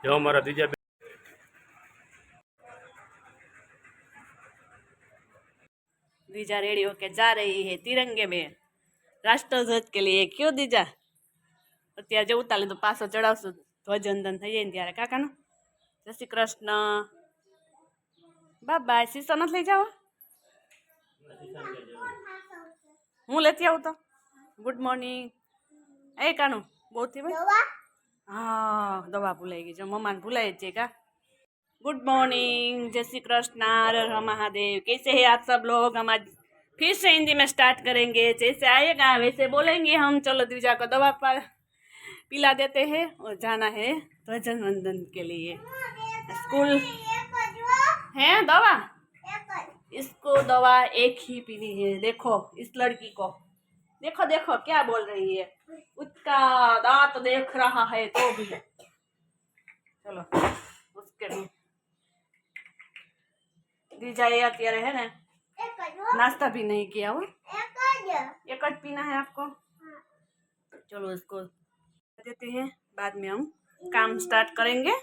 जो हमारा तीजा दीजा रेडी होके जा रही है तिरंगे में राष्ट्रध्वज के लिए। क्यों दीजा? અત્યારે જે ઉતારે તો પાછો ચડાવશું ધ્વજવંદન થઈ જાય ને ત્યારે કાકાનું. જય શ્રી કૃષ્ણ. બાય સીસો નથી લઈ જાવ? હું લેતી આવું તો. Good morning. એ કાનું બહુ થી ભાઈ. हाँ दवा भूलाई गई जो मम्मा ने भूलाई है का। गुड मॉर्निंग, जय श्री कृष्ण, हर हर महादेव। कैसे हैं आप सब लोग? हम आज फिर से हिंदी में स्टार्ट करेंगे। जैसे आएगा वैसे बोलेंगे हम। चलो द्विजा को दवा पिला देते हैं और जाना है ध्वजवंदन के लिए। स्कूल है दवा, इसको दवा एक ही पीनी है। देखो इस लड़की को, देखो देखो क्या बोल रही है, उसका दांत देख रहा है तो भी। चलो उसके दीजा ये अत्यारे है ना, नाश्ता भी नहीं किया हो। एक पीना है आपको। चलो इसको देते हैं, बाद में हम काम स्टार्ट करेंगे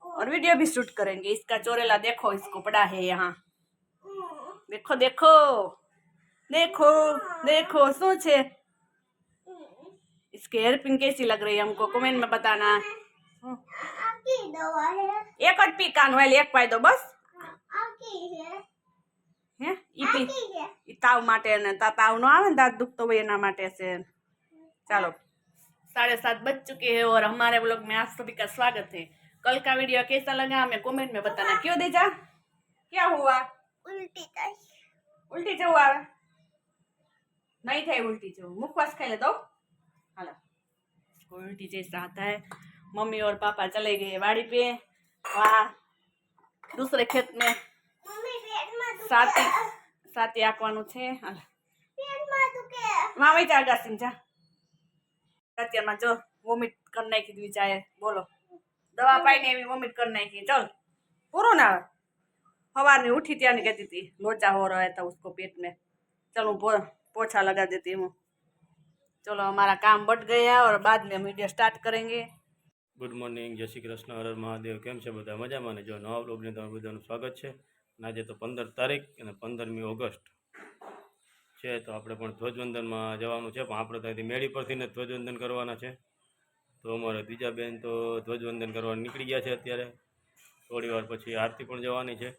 और वीडियो भी शूट करेंगे। इसका चोरेला देखो, इसको पड़ा है यहाँ। देखो देखो देखो देखो शू छे। इसके हेयरपिन कैसी लग रही है हमको कमेंट में बताना। एक पी कान वाले एक पाई दो बस। है ई ताव माटे ने ताव नो आवे दांत दुखतो होय एना माटे से। चलो 7:30 बज चुके हैं और हमारे व्लॉग में आप सभी का स्वागत है। कल का वीडियो कैसा लगा हमें कमेंट में बताना। क्यों दीजा, क्या हुआ? उल्टी जो हुआ नहीं थे, उल्टी जो मुखवास खाई ले दो। हालो उल्टी जैसा आता है। मम्मी और पापा चले गए वाड़ी पे, वहाँ दूसरे खेत में साथी आकवानु छे। वहाँ वही जागा सिंजा અત્યારમાં જો વોમિટ કરી નાખી દીધી। બોલો દવા પાઈને એવી વોમિટ કરી નાખી। चल પૂરું ના સવારની ઉઠી ત્યાંની કહેતી थी लोचा हो रहा था उसको पेट में। चलो पोछा लगा देती हूँ। चलो हमारा काम बढ़ गया और बाद में हम वीडियो स्टार्ट करेंगे। गुड मॉर्निंग, जय श्री कृष्ण, हर हर महादेव। केम छे बधा मजामां ने? जो नवा ब्लॉग ने तमारुं बधानुं स्वागत छे। आज तो 15 तारीख અને 15મી ઓગસ્ટ છે, તો આપણે પણ ધ્વજવંદનમાં જવાનું છે, પણ આપણે ત્યાંથી મેળી પરથી ને ધ્વજવંદન કરવાના છે। તો અમારે બીજા બેન તો ધ્વજવંદન કરવા નીકળી ગયા છે અત્યારે। થોડી વાર પછી આરતી પણ જવાની છે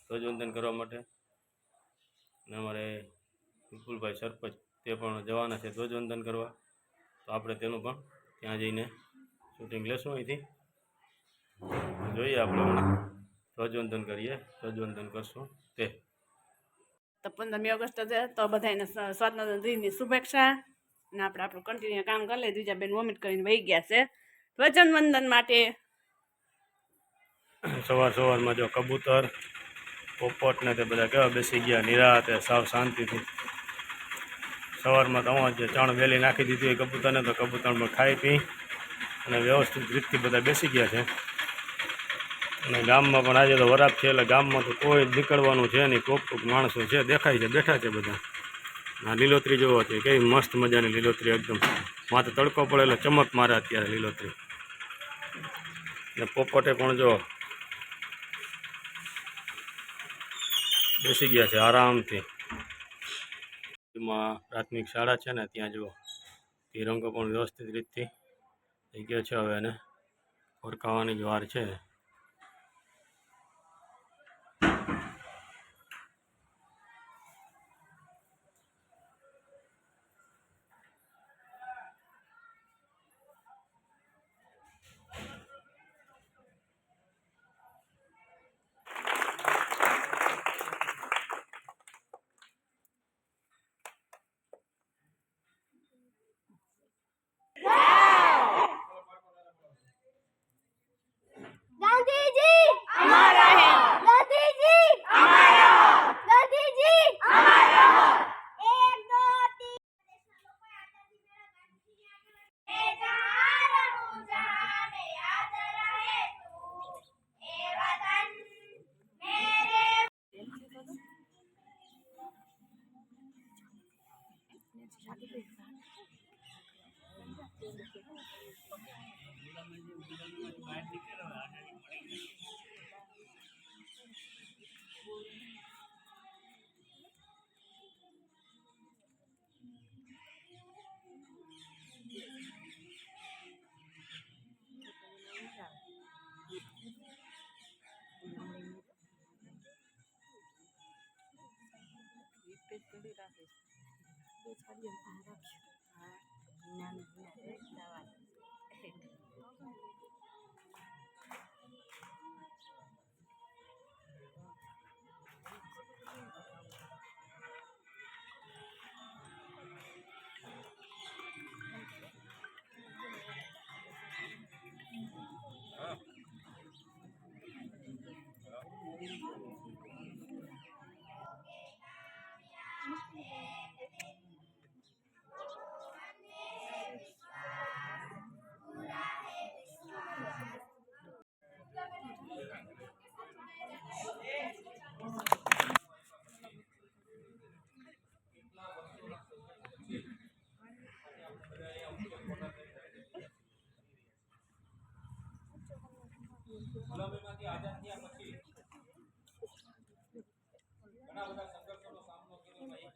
ધ્વજવંદન કરવા માટે। અને અમારે વિપુલભાઈ સરપંચ તે પણ જવાના છે ધ્વજવંદન કરવા। તો આપણે તેનું પણ ત્યાં જઈને શૂટિંગ લેશું। અહીંથી જોઈએ આપણે ધ્વજવંદન કરીએ, ધ્વજવંદન કરશું તે। તો 15મી ઓગસ્ટ છે તો બધાને સ્વાતંત્ર્ય દિનની શુભેચ્છા। અને આપણે આપણું કન્ટિન્યુ કામ કરી લઈએ। બીજા બેન વોમિટ કરીને વહી ગયા છે ધ્વજવંદન માટે। સવારમાં જો કબૂતર પોપટ ને તે બધા કેવા બેસી ગયા નિરાતે સાવ શાંતિથી। સવારમાં તો હું જે ચણ વેલી નાખી દીધી હોય કબૂતરને, તો કબૂતરમાં ખાઈ પી અને વ્યવસ્થિત રીતથી બધા બેસી ગયા છે। અને ગામમાં પણ આજે તો વરાપ છે, એટલે ગામમાં તો કોઈ નીકળવાનું છે નહીં। ટોક માણસો છે, દેખાય છે, બેઠા છે બધા। આ લીલોતરી જોવો છે, કેવી મસ્ત મજાની લીલોતરી એકદમ। માથે તડકો પડે એટલે ચમક મારે અત્યારે લીલોતરી। ને પોપટે પણ જો બેસી ગયા છે આરામથી। એમાં પ્રાથમિક શાળા છે ને ત્યાં જુઓ તિરંગો પણ વ્યવસ્થિત રીતથી થઈ ગયો છે। હવે એને ફરકાવવાની જ વાર છે। ગુલામીમાંથી આઝાદ થયા પછી ઘણા બધા સંઘર્ષોનો સામનો કર્યો. એક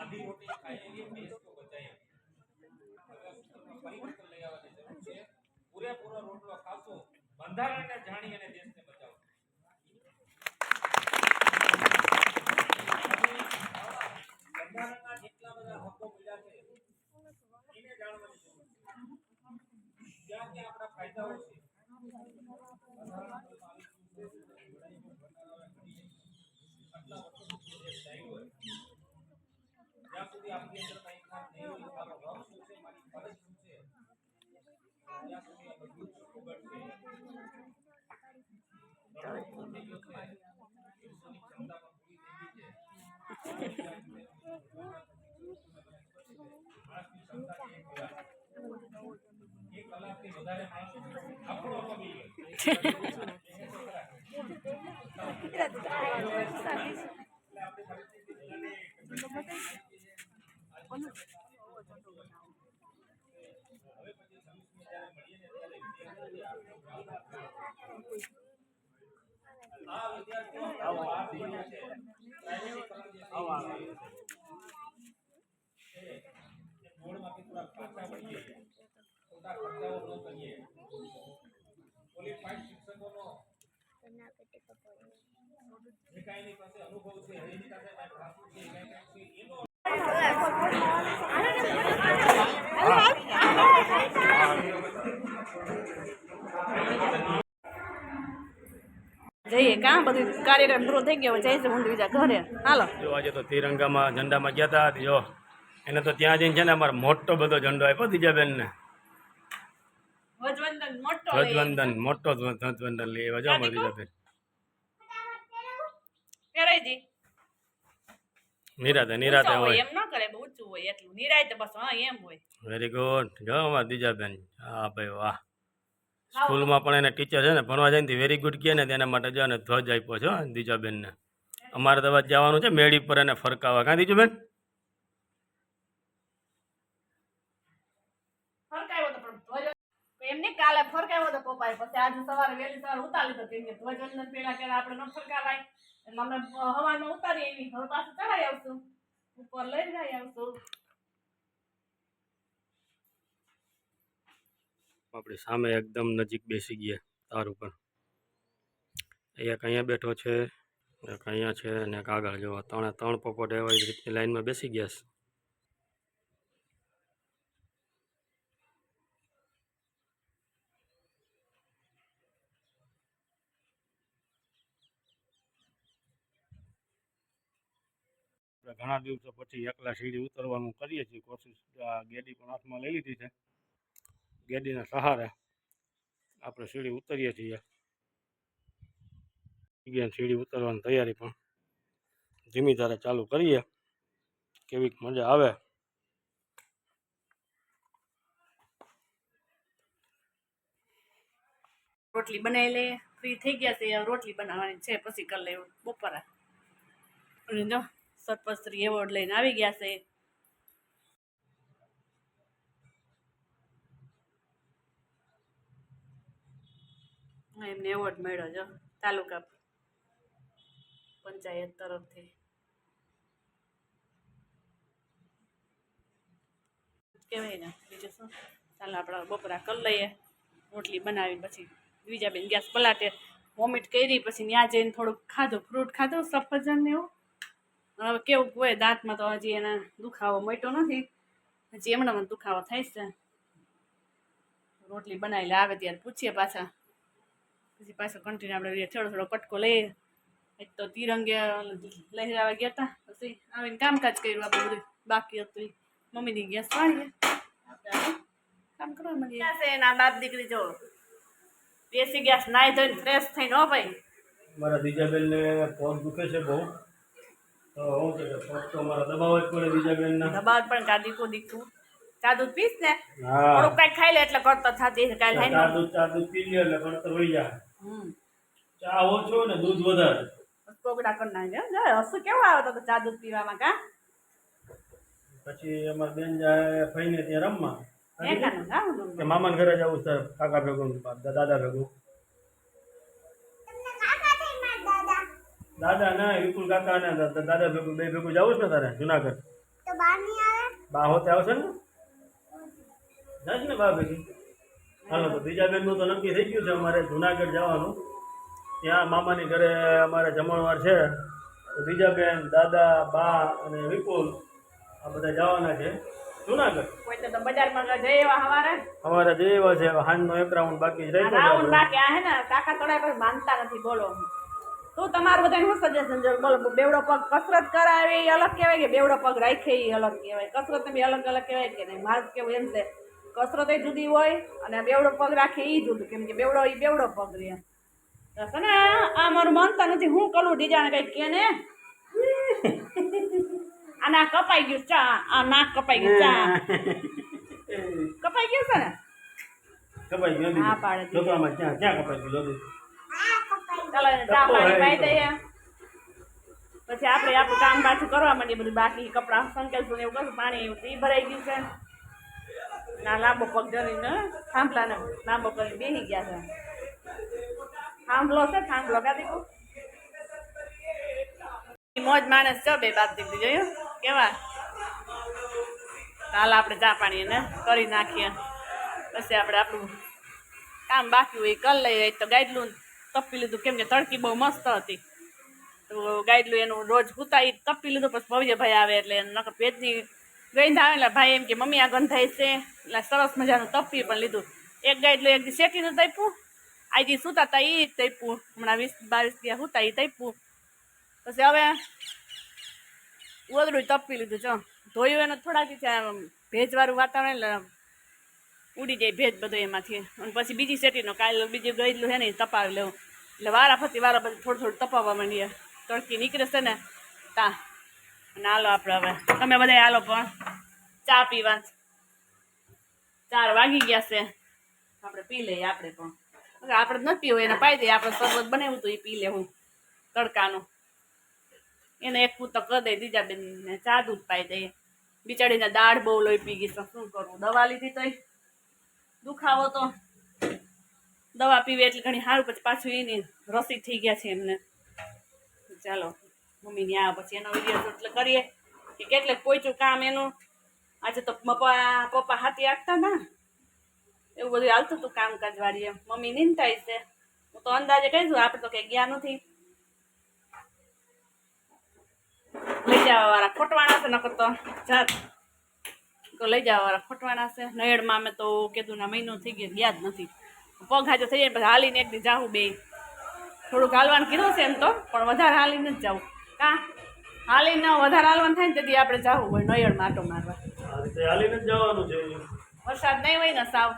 આધી રોટી ખાઈએ દેશ તો બચાઈએ. પરિવર્તન લઈ આવવાની જરૂર છે. પૂરેપૂરો રોટલો ખાશો, બંધારણને જાણી અને દેશને બચાવો. બંધારણના જેટલા બધા હકો મળ્યા છે એને જાણવાની જરૂર છે. ક્યાં ક્યાં આપણા ફાયદાઓ છે. જ્યાં સુધી આપણી અંદર કંઈ ખાસ નહીં હોય, મારો હક શું છે, મારી ફરજ શું છે, ત્યાં સુધી આ બધું જ ઓગળશે. થઈ ગયો છે, પુરુષોની ક્ષમતા પણ પૂરી થઈ ગઈ છે. માણસની ક્ષમતા એક કલાકથી વધારે માણસ આપણો કમી બોર્ડમાંથી થોડા પાછા વળીએ, ખોટા ખર્ચાઓ ન કરીએ. ક્વોલિફાઈડ શિક્ષકોનો જે કાંઈ એની પાસે અનુભવ છે, એની સાથે ભાષણ છે, એનો જઈએ કાં બધું કાર્યક્રમ પૂરો થઈ ગયો જઈશું હું બીજા ઘરે. હાલો જો આજે તો તિરંગામાં ઝંડામાં ગયા હતા. જો એને તો ત્યાં જઈને છે ને અમારે મોટો બધો ઝંડો આપ્યો દીજાબેનને. ધ્વજવંદન મોટો ધ્વજવંદન મોટો ધ્વજવંદન લઈ આવ્યા. જો અમારે દીજાબેન પહેરાઈ દી. નિરાતે ઊંચો હોય. એમ ન કરે બહુ ઊંચું હોય એટલું નિરાતે બસ. હા એમ હોય. Very good. જો અમારે દીજાબેન. હા ભાઈ વાહ. સ્કૂલમાં પણ એને ટીચર છે ને ભણવા જાય ને વેરી ગુડ કહે ને તેના માટે જો ને ધ્વજ આપ્યો છે દીજાબેનને. અમારે તો જવાનું છે મેળી પર એને ફરકાવા. કાં દીજુબેન? ફરકાવ્યો તો પણ ધ્વજ એમને કાલે ફરકાવ્યો તો પપ્પાએ, પછી આજે સવારે વહેલી સવારે ઉતારી લીધો કેમ કે ધ્વજવંદન પેલા આપણે ન ફરકાવાય એટલે અમે હવામાં ઉતારી એવી. હવે પાછું ચડાઈ આવશું, ઉપર લઈ જઈ આવશું. આપણી સામે એકદમ નજીક બેસી ગયા તાર ઉપર. એક અહીંયા બેઠો છે, એક અહીંયા છે અને એક આગળ. જો ત્રણ પોપટ એવા રીતની લાઈનમાં બેસી ગયા છે. ઘણા દિવસો પછી એકલા સીડી ઉતરવાનું કરીએ છીએ કોશિશ. ગેડી પણ હાથમાં લઈ લીધી છે. ગેડીના સહારે આપણે સીડી ઉતરીએ છીએ. સીડી ઉતરવાની તૈયારી પણ ધીમી ધારે ચાલુ કરીએ. કેવીક મજા આવે. રોટલી બનાવી લે. ફ્રી થઈ ગયા છે, રોટલી બનાવવાની છે પછી કરી લેવું બપોરે. અને જો સર્પશ્રી એવોર્ડ લઈને આવી ગયા છે. એમને એવોર્ડ મળ્યો છે તાલુકા પંચાયત તરફથી. કહેવાય ને બીજું શું. ચાલો આપણે બપોરા કરી લઈએ. રોટલી બનાવી પછી બીજા બેન ગેસ પલાટે વોમિટ કરી પછી ત્યાં જઈને થોડુંક ખાધું ફ્રૂટ ખાધું સફરજન ને એવું. હવે કેવું હોય દાંતમાં તો હજી એના દુખાવો મટ્યો નથી, હજી એમણામાં દુખાવો થાય છે. રોટલી બનાવી લે આવે ત્યારે પૂછીએ પાછા, પછી પાછો કન્ટિન્યુ આપણે થોડો થોડો કટકો લઈએ. એક તો તિરંગે લહેરાવા ગયા હતા, પછી આવીને કામકાજ કર્યું આપણે બધું બાકી હતું. મમ્મીની ગેસ વાળીએ કામ કરવા માંડીએ. એના બાપ દીકરી જો દેશી ગેસ નાઈ ધોઈને ફ્રેશ થઈને હો ભાઈ. મારા બીજાબેનને પગ દુખે છે બહુ, તો હું કે પગ તો મારા દબાવવા જ પડે બીજાબેનના. દબાવ પણ કાઢી દીકું ચા દૂધ પીસ ને હા થોડુંક કઈ ખાઈ લે એટલે કરતો થતી છે કાલે ચા દૂધ પી લે એટલે કણતર વહી જાય. ચા ઓછો ને દૂધ વધારે. કોગડા કરી નાખે હસું કેવું આવે તો ચા દૂધ પીવામાં કા. પછી અમારા બેન જાય ફઈને ત્યાં રમવા, એકાનું ગાવું કે મામાના ઘરે જવું સર કાકા ભેગું દાદા ભેગું. દાદા ના વિપુલ કાકા ને દાદા ભેગું બે ભેગું જવું છે ને તારે જુનાગઢ. બા હોતે આવશે ને જાય ને બા ભેગી. હાલો તો બીજા બેન નું તો નક્કી થઈ ગયું છે અમારે જુનાગઢ જવાનું. ત્યાં મામાની ઘરે અમારે જમણવાર છે, તો બીજા બેન દાદા બા અને વિપુલ આ બધા જવાના છે જુનાગઢ. કોઈ તો બજારમાં જઈ એવા હવારે અમારે જે એવા છે હાંજનો એક રાઉન્ડ બાકી જ રહી રાઉન્ડ બાકી આ હે ને કાકા તોડા કોઈ માનતા નથી. બોલો તું તમારું બધાને શું સજેશન છે? બોલો બેવડો પગ કસરત કરાવે એ અલગ કહેવાય કે બેવડો પગ રાખે એ અલગ કહેવાય? કસરત બી અલગ અલગ કહેવાય કે નહીં? મારું કેવું એમ છે કસરત એ જુદી હોય અને બેવડો પગ રાખે એ જુદું, કેમ કે બેવડો એ બેવડો પગ રહે. ને આ મારું માનતા નથી. હું કરું ડીજાને કઈ કે ને આ નાક કપાઈ ગયું ચા, આ નાક કપાઈ ગયું ચા કપાઈ ગયું છે ને કપાઈ ગયું. હા પાડે છોકરામાં ક્યાં ક્યાં કપાઈ ગયું? ચાલો ચા પાણી પાઈ દઈએ પછી આપણે આપણું કામ પાછું કરવા માંડીએ. બધું બાકી કપડાં સંકેલશું એવું કશું પાણી એવું એ ભરાઈ ગયું છે. ના લાંબો પગ ધરીને થાંભલાને લાંબો કરીને બેસી ગયા છે. થાંભલો છે થાંભલો કાઢી મોજ માણસ છે બે બાપ દીકરી જોયું કેવા. હાલ આપણે ચા પાણી એને કરી નાખીએ પછી આપણે આપણું કામ બાકી હોય કરી લઈએ. તો ગાઈડલું તપી લીધું કેમ કે તડકી બહુ મસ્ત હતી, તો ગાઈડલું એનું રોજ હુતાઈ તપી લીધું. પછી ભવ્યભાઈ આવે એટલે નકર ભેજની ગંધ આવે એટલે ભાઈ એમ કે મમ્મી આ ગંધ થાય છે એટલે સરસ મજાનું તપી પણ લીધું. એક ગાઈડલું એક દી શેટીનું તપ્યું, આજે સૂતા હતા એ તપ્યું, હમણાં 20-22 દિવસ હુતા એ તપ્યું. પછી હવે ઓદડું તપી લીધું જો ધોયું એને થોડાક ભેજવાળું વાતાવરણ એટલે ઉડી જાય ભેજ બધો એમાંથી. અને પછી બીજી શેટીનો કાલે બીજું ગયેલું છે ને તપાવી લેવું એટલે વારા ફરતી વારા બધું થોડું થોડું તપાવવા માંડીએ. તડકી નીકળે છે ને તા. અને હાલો આપણે હવે તમે બધા હાલો પણ ચા પીવા. 4 વાગી ગયા છે, આપણે પી લઈએ. આપણે પણ આપણે નથી પીવું એને પાઈ દઈએ. આપણે શરબત બનાવ્યું હતું એ પી લેવું તડકાનું. એને એક પૂત કરી દઈ બીજા બેનને ચા દૂધ પાઈ દઈએ. બિચારીને દાળ બહુ લોહી પી ગઈ. શું કરવું? દવા લીધી તો દુખાવો તો દવા પીવે એટલે ઘણી સારું. પછી પાછું એની રસી થઈ ગયા છે એમને. ચાલો મમ્મીની આ પછી એનો વિડીયો એટલે કરીએ કે કેટલે પહોંચ્યું કામ એનું. આજે તો પપ્પા હાથી આપતા ના એવું બધું હાલતું હતું કામકાજ વાળીએ. મમ્મી નિંદાય છે. હું તો અંદાજે કહીશું, આપણે તો કઈ ગયા નથી. લઈ જવા વાળા ખોટવાણા છે, નકર તો જાત તો લઈ જવા વાળા ખોટવાણા છે. નયડમાં અમે તો કીધું ના મહિનો થઈ ગયો ગયા જ નથી. પગ હાજો થઈ જાય પછી હાલીને એક દી જાવું બે. થોડુંક હાલવાનું કીધું છે એમ તો, પણ વધારે હાલીને જ જવું. કા હાલીને વધારે હાલવાનું થાય ને તેથી આપણે જવું હોય નયડમાં આટો મારવા. હાલીને જ જવાનું છે. વરસાદ નહીં હોય ને સાવ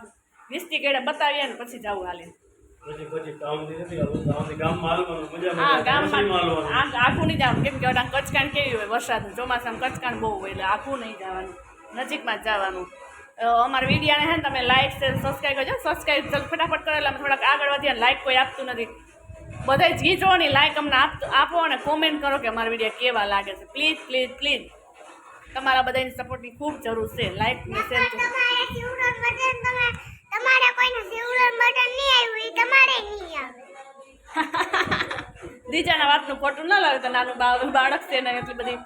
20 કેડે બતાવીએ ને પછી જવું હાલીને. હા ગામમાં આખું નહીં જવાનું કેમ કે કચકાણ કેવી હોય વરસાદનું ચોમાસામાં કચકાણ બહુ હોય એટલે આખું નહીં જવાનું, નજીકમાં જ જવાનું. અમારા વિડીયોને હે ને તમે લાઈક શેર સબસ્ક્રાઈબ કરજો. સબસ્ક્રાઈબ ફટાફટ કરો એટલે અમે થોડાક આગળ વધીએ. લાઈક કોઈ આપતું નથી. બધા જ ગીચો ની લાઈક અમને આપો અને કોમેન્ટ કરો કે અમારા વિડીયો કેવા લાગે છે. પ્લીઝ પ્લીઝ પ્લીઝ તમારા બધાની સપોર્ટની ખૂબ જરૂર છે. લાઈક ને શેર દીજાના વાતનું ખોટું ન લાગે તો નાનું બાળક છે ને એટલી બધી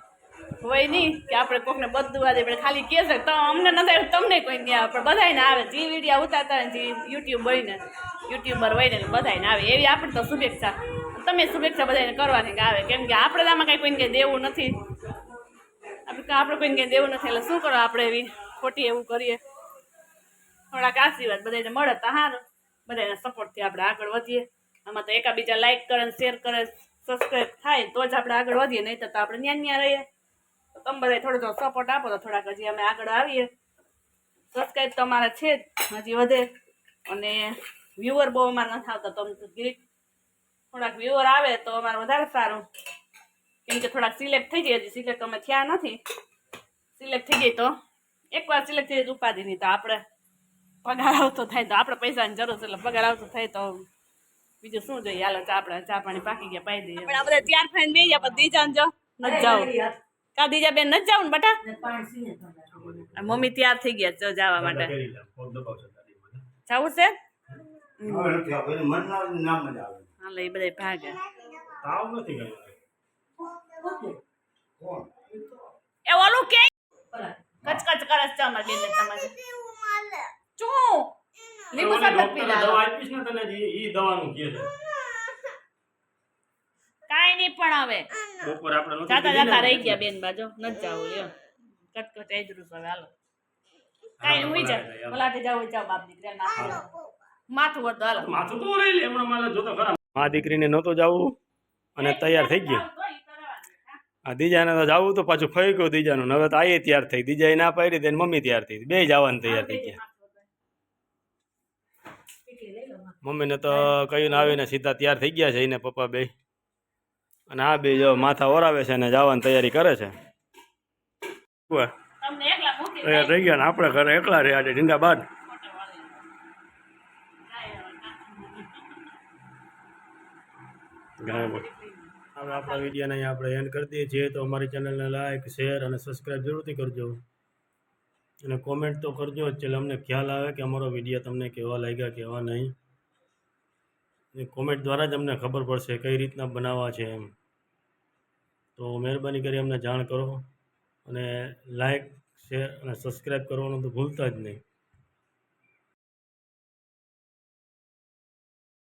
હોય નહીં કે આપણે કોકને બધું આજે આપણે ખાલી કહે છે તો અમને નથી આવ્યું તમને કોઈ નહીં આવે પણ બધાને આવે જે વિડીયો ઉતારતા હોય જે યુટ્યુબર હોય ને બધાને આવે એવી આપણે તો શુભેચ્છા તમે શુભેચ્છા બધાને કરવાની કે આવે કેમ કે આપણે આમાં કાંઈ કોઈને કંઈ દેવું નથી આપણે કોઈને કંઈ દેવું નથી એટલે શું કરો આપણે એવી ખોટી એવું કરીએ થોડાક આશીર્વાદ બધાને મળે તો સારું બધાને સપોર્ટથી આપણે આગળ વધીએ આમાં તો એકાબીજા લાઈક કરે શેર કરે સબસ્ક્રાઈબ થાય તો જ આપણે આગળ વધીએ નહીં તો આપણે ન્યા રહીએ તો તમે બધા થોડો સપોર્ટ આપો તો થોડાક હજી અમે આગળ આવીએ સબસ્ક્રાઈબ તો અમારા છે જ હજી વધે અને વ્યુઅર બહુ અમારે નથી આવતા તો થોડાક વ્યુઅર આવે તો અમારે વધારે સારું કેમ કે થોડાક સિલેક્ટ થઈ જાય હજી સિલેક્ટ અમે થયા નથી સિલેક્ટ થઈ જાય તો એકવાર સિલેક્ટ થઈ જાય ઉપાધિ નહીં તો આપણે પગાર આવતો થાય તો આપણે પૈસાની જરૂર છે એટલે પગાર આવતો થાય તો બીજું શું જોઈએ હાલો ચા પાણી પાકી ગયા પાઈ દઈએ આપણે બધા તૈયાર થઈને બે ગયા દીજા જો નથી જાવ કા દીજા બેન નથી જાવ ને બટા મમ્મી તૈયાર થઈ ગયા જવા માટે જવું છે હાલો એ બધા ભાગે એ ઓલું કે કચકચ કરે છે અમાર બેન તમારે શું લીંબુ શરબત પી લા દવા આપીશ ને તને ઈ દવાનું કહે છે કાઈ નહીં પણ હવે બપોર આપણે નથી જાતા રહી ગયા બેન બાજુ નથી જાવું લ્યો કટકટ એ જ રૂસ હવે હાલો કાઈ નહીં જા ભલાતે જાવ જાવ બાપ દીકરા માથું વળતો હાલો માથું તો રહી લે હમણાં મારે જોતો ખરા આ દીકરીને નહોતો જાવું અને તૈયાર થઈ ગયો આ દીજાને તો જાવું તો પાછું ફઈ ગયું દીજાનું હવે તો આયે તૈયાર થઈ દીજાએ ના પાડી દે મમ્મી તૈયાર થઈ બે જવાનું તૈયાર થઈ ગયા મમ્મીને તો કહીને આવીને સીધા તૈયાર થઈ ગયા છે એને પપ્પા બે અને આ બે જો માથા ઓરાવે છે અને જવાની તૈયારી કરે છે થઈ ગયા ને આપણે ઘરે એકલા રહ્યા ઢીંગા બાદ હવે આપણા વિડીયોને અહીં આપણે એન્ડ કરી દઈએ છીએ તો અમારી ચેનલને લાઈક શેર અને સબસ્ક્રાઈબ જરૂરથી કરજો અને કોમેન્ટ તો કરજો એટલે અમને ખ્યાલ આવે કે અમારો વિડીયો તમને કેવા લાગ્યા કેવા નહીં એ કોમેન્ટ દ્વારા જ અમને ખબર પડશે કઈ રીતના બનાવવા છે એમ તો મહેરબાની કરી અમને જાણ કરો અને લાઈક શેર અને સબસ્ક્રાઈબ કરવાનું તો ભૂલતા જ નહીં